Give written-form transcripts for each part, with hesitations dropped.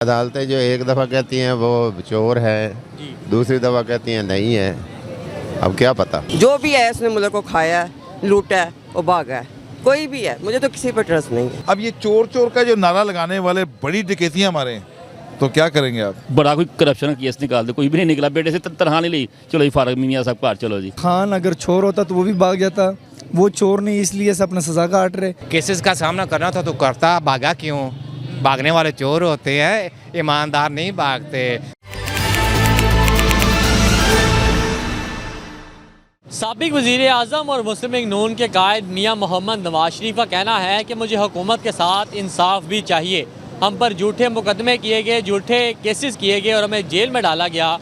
अदालतें जो एक दफ़ा कहती हैं वो चोर है, दूसरी दफ़ा कहती हैं नहीं है। अब क्या पता। जो भी है इसने मुल्क को खाया है, लूटा है और भागा है। कोई भी है, मुझे तो किसी पर ट्रस्ट नहीं है। अब ये चोर चोर का जो नारा लगाने वाले बड़ी डकैतियां मारे हैं, तो क्या करेंगे आप? बड़ा कोई करप्शन केस निकाल दे, कोई भी नहीं निकला, बेटे से तनहा नहीं ली, चलो जी फारूक मियां साहब घर चलो जी। खान अगर चोर होता तो वो भी भाग जाता, वो चोर नहीं इसलिए से अपना सजा काट रहे। केसेस का सामना करना था तो करता, भागा क्यों? भागने वाले चोर होते हैं, ईमानदार नहीं भागते। साबिक वज़ीर आज़म और मुस्लिम लीग नून के कायद मियां मोहम्मद नवाज शरीफ का कहना है कि मुझे हुकूमत के साथ इंसाफ भी चाहिए। हम पर झूठे मुकदमे किए गए, झूठे केसेस किए गए और हमें जेल में डाला गया।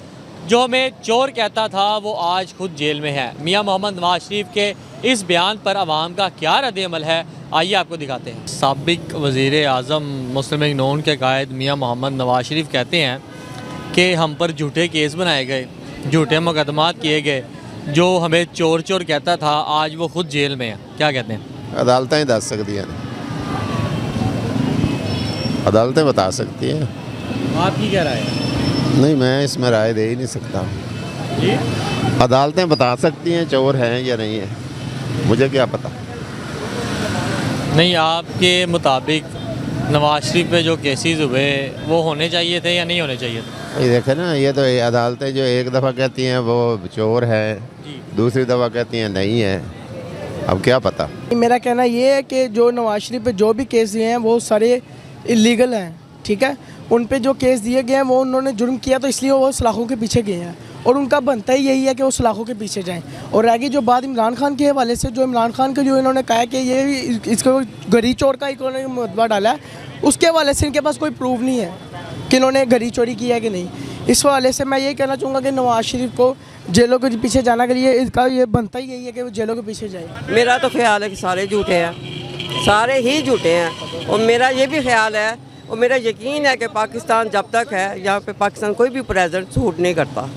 जो हमें चोर कहता था वो आज खुद जेल में है। मियां मोहम्मद नवाज शरीफ के इस बयान पर आवाम का क्या रद्द-ए-अमल है, आइए आपको दिखाते हैं। साबिक वज़ीर आज़म मुस्लिम लीग नून के कायद मियां मोहम्मद नवाज शरीफ कहते हैं कि हम पर झूठे केस बनाए गए, झूठे मुकदमात किए गए। जो हमें चोर चोर कहता था आज वो खुद जेल में है। क्या कहते हैं? अदालतें ही दस सकती हैं, अदालतें बता सकती हैं। आपकी क्या राय है? नहीं, मैं इसमें राय दे ही नहीं सकता जी, अदालतें बता सकती हैं चोर हैं या नहीं है, मुझे क्या पता। नहीं, आपके मुताबिक नवाज शरीफ पे जो केसेस हुए वो होने चाहिए थे या नहीं होने चाहिए थे? ये देखे ना, ये तो अदालतें जो एक दफ़ा कहती हैं वो चोर है, दूसरी दफ़ा कहती हैं नहीं है। अब क्या पता। मेरा कहना ये है कि जो नवाज शरीफ पे जो भी केस दिए हैं वो सारे इलीगल हैं, ठीक है। उन पे जो केस दिए गए हैं वो उन्होंने जुर्म किया तो इसलिए वो सलाखों के पीछे गए हैं और उनका बनता ही यही है कि वो सलाखों के पीछे जाएं। और रह जो बात इमरान खान के हवाले से, जो इमरान खान के जो इन्होंने कहा कि ये इसको गरी चोर का इन्होंने मुकदमा डाला है, उसके हवाले से इनके पास कोई प्रूफ नहीं है कि इन्होंने गरी चोरी किया है कि नहीं। इस हवाले से मैं ये कहना चाहूँगा कि नवाज शरीफ को जेलों के पीछे जाना के लिए इसका ये बनता ही यही है कि वो जेलों के पीछे जाए। मेरा तो ख्याल है कि सारे झूठे हैं, सारे ही झूठे हैं। और मेरा ये भी ख्याल है और मेरा यकीन है कि पाकिस्तान जब तक है, यहाँ पे पाकिस्तान कोई भी प्रेसिडेंट सूट नहीं करता।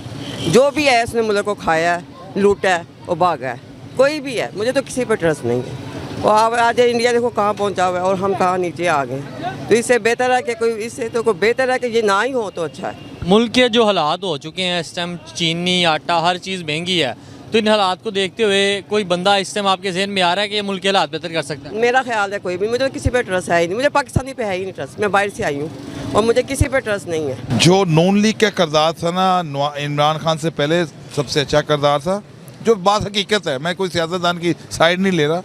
जो भी है इसने मुल्क को खाया है, लूटा है और भागा है। कोई भी है, मुझे तो किसी पर ट्रस्ट नहीं है। और आज इंडिया देखो कहाँ पहुँचा हुआ है और हम कहाँ नीचे आ गए। तो इससे बेहतर है कि कोई, इससे तो कोई बेहतर है कि ये ना ही हो तो अच्छा है। मुल्क के जो हालात हो चुके हैं इस टाइम, चीनी आटा हर चीज़ महंगी है, तो इन हालात को देखते हुए कोई बंदा इस टाइम आपके जहन में आ रहा है कि ये मुल्क के हालात बेहतर कर सकता है? मेरा ख्याल है कोई भी, मुझे तो किसी पे ट्रस्ट है ही नहीं। मुझे पाकिस्तानी पे है ही नहीं ट्रस्ट। मैं बाहर से आई हूँ और मुझे किसी पे ट्रस्ट नहीं है। जो नून लीग का किरदार था ना, इमरान खान से पहले सबसे अच्छा किरदार था। जो बात हकीकत है, मैं कोई सियासतदान की साइड नहीं ले रहा।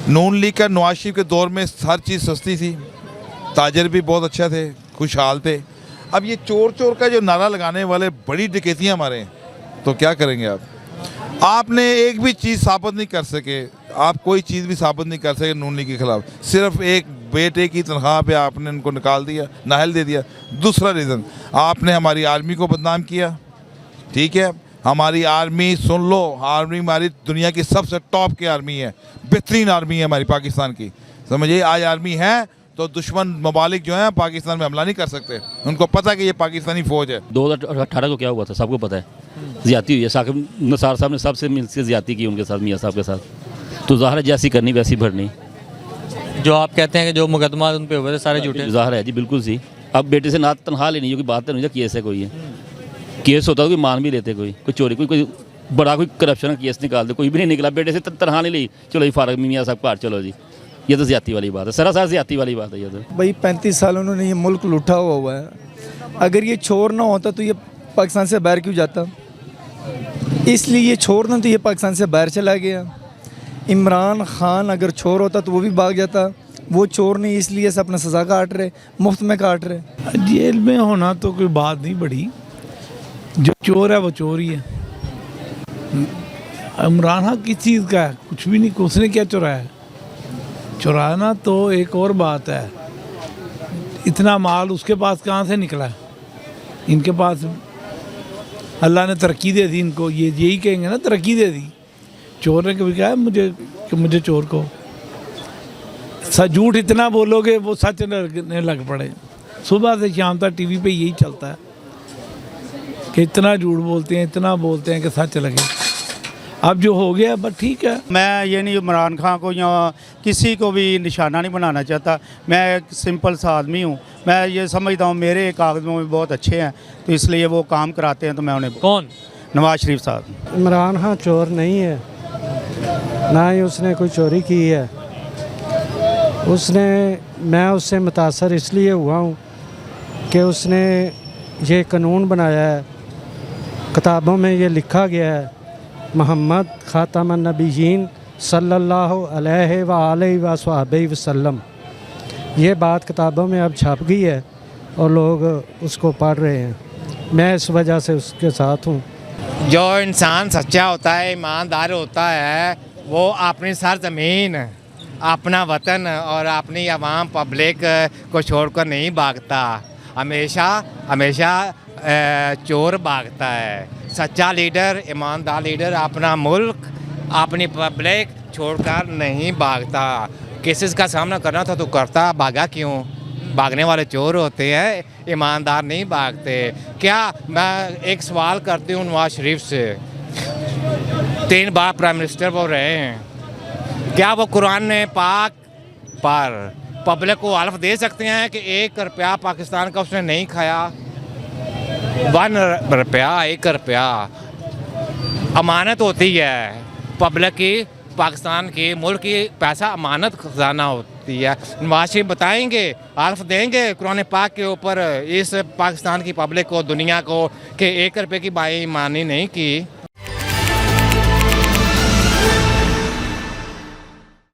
नून लीग का नवाज शरीफ के दौर में हर चीज़ सस्ती थी, ताजर भी बहुत अच्छा थे, खुशहाल थे। अब ये चोर चोर का जो नारा लगाने वाले बड़ी डकैतियां मारे हैं, तो क्या करेंगे आप? आपने एक भी चीज़ साबित नहीं कर सके, आप कोई चीज़ भी साबित नहीं कर सके नून लीग के खिलाफ। सिर्फ एक बेटे की तनख्वाह पे आपने उनको निकाल दिया, नाहल दे दिया। दूसरा रीज़न, आपने हमारी आर्मी को बदनाम किया। ठीक है, हमारी आर्मी, सुन लो, आर्मी हमारी दुनिया की सबसे टॉप की आर्मी है, बेहतरीन आर्मी है हमारी पाकिस्तान की। समझिए, आज आर्मी है तो दुश्मन ममालिक जो हैं पाकिस्तान में हमला नहीं कर सकते। उनको पता है कि ये पाकिस्तानी फ़ौज है। 2018 को क्या हुआ था सबको पता है, ज़्यादती हुई है। साकिब निसार साहब ने सबसे मिलकर ज़्यादती की उनके साथ, मियाँ साहब के साथ। तो ज़ाहिर है जैसी करनी वैसी भरनी। जो आप कहते हैं कि जो मुकदमा उन पे हुए थे सारे झूठे, ज़ाहिर है जी, बिल्कुल सी। अब बेटे से ना तनख्वाह लेनी होगी, बात नहीं, केस है कोई है, केस होता तो कोई मान भी लेते, कोई चोरी, कोई बड़ा कोई करप्शन केस निकाल दे, कोई भी नहीं निकला, बेटे से तनख्वाह नहीं ली, चलो जी फारूक मियाँ साहब घर चलो जी। ये तो ज़्यादती वाली बात है, सरासर ज़्यादती वाली बात है ये तो। भाई 35 साल उन्होंने ये मुल्क लूटा हुआ है। अगर ये चोर ना होता तो ये पाकिस्तान से बाहर क्यों जाता? इसलिए ये चोर ना, तो ये पाकिस्तान से बाहर चला गया। इमरान खान अगर चोर होता तो वो भी भाग जाता, वो चोर नहीं इसलिए से अपना सज़ा काट रहे, मुफ्त में काट रहे। जेल में होना तो कोई बात नहीं बड़ी, जो चोर है वो चोर ही है। इमरान खान किस चीज़ का है? कुछ भी नहीं, उसने क्या चुराया है? चुराना तो एक और बात है, इतना माल उसके पास कहाँ से निकला है? इनके पास अल्लाह ने तरक्की दे दी इनको, ये यही कहेंगे ना, तरक्की दे दी। चोर ने कभी कहा मुझे चोर को झूठ इतना बोलोगे वो सच लगने लग पड़े। सुबह से शाम तक टीवी पे यही चलता है कि इतना झूठ बोलते हैं, इतना बोलते हैं कि सच लगे। अब जो हो गया बस ठीक है। मैं ये नहीं इमरान खान को या किसी को भी निशाना नहीं बनाना चाहता। मैं एक सिंपल सा आदमी हूँ। मैं ये समझता हूँ मेरे कागज़ों में बहुत अच्छे हैं, तो इसलिए वो काम कराते हैं, तो मैं उन्हें। कौन? नवाज शरीफ साहब। इमरान खान चोर नहीं है, ना ही उसने कोई चोरी की है। मैं उससे मुतासर इसलिए हुआ हूँ कि उसने ये कानून बनाया है, किताबों में ये लिखा गया है मोहम्मद ख़ातमुन नबिय्यीन सल्लल्लाहु अलैहि वसल्लम। ये बात किताबों में अब छप गई है और लोग उसको पढ़ रहे हैं। मैं इस वजह से उसके साथ हूँ। जो इंसान सच्चा होता है, ईमानदार होता है, वो अपनी सरजमीन, अपना वतन और अपनी आवाम पब्लिक को छोड़कर नहीं भागता। हमेशा चोर भागता है। सच्चा लीडर, ईमानदार लीडर अपना मुल्क, अपनी पब्लिक छोड़कर नहीं भागता। केसेस का सामना करना था तो करता, भागा क्यों? भागने वाले चोर होते हैं, ईमानदार नहीं भागते। क्या मैं एक सवाल करती हूँ नवाज शरीफ से, 3 बार प्राइम मिनिस्टर वो रहे हैं, क्या वो कुरान पाक पर पब्लिक को हल्फ दे सकते हैं कि 1 रुपया पाकिस्तान का उसने नहीं खाया? 1 रुपया, 1 रुपया अमानत होती है पब्लिक की, पाकिस्तान की, मुल्क की पैसा अमानत खजाना होती है। नवाज शरीफ बताएंगे, हल्फ देंगे कुरान पाक के ऊपर इस पाकिस्तान की पब्लिक को, दुनिया को, कि 1 रुपये की बेईमानी नहीं की?